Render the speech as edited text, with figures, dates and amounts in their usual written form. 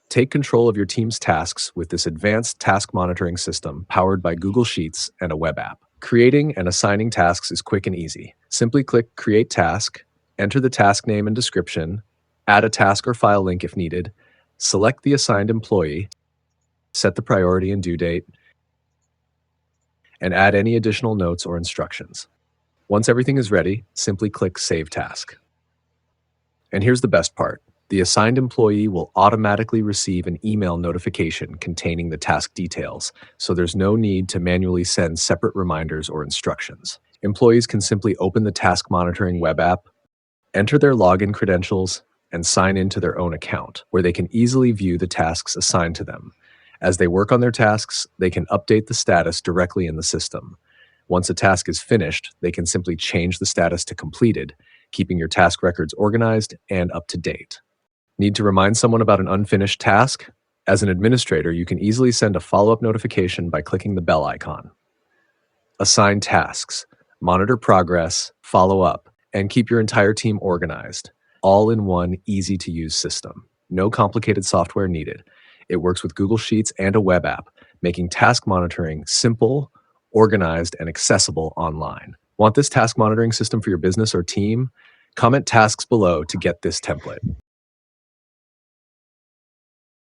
Take control of your team's tasks with this advanced task monitoring system powered by Google Sheets and a web app. Creating and assigning tasks is quick and easy. Simply click Create Task, enter the task name and description, add a task or file link if needed, select the assigned employee, set the priority and due date, and add any additional notes or instructions. Once everything is ready, simply click Save Task. And here's the best part. The assigned employee will automatically receive an email notification containing the task details, so there's no need to manually send separate reminders or instructions. Employees can simply open the task monitoring web app, enter their login credentials, and sign into their own account, where they can easily view the tasks assigned to them. As they work on their tasks, they can update the status directly in the system. Once a task is finished, they can simply change the status to completed, keeping your task records organized and up to date. Need to remind someone about an unfinished task? As an administrator, you can easily send a follow-up notification by clicking the bell icon. Assign tasks, monitor progress, follow up, and keep your entire team organized, all in one easy-to-use system. No complicated software needed. It works with Google Sheets and a web app, making task monitoring simple, organized, and accessible online. Want this task monitoring system for your business or team? Comment tasks below to get this template.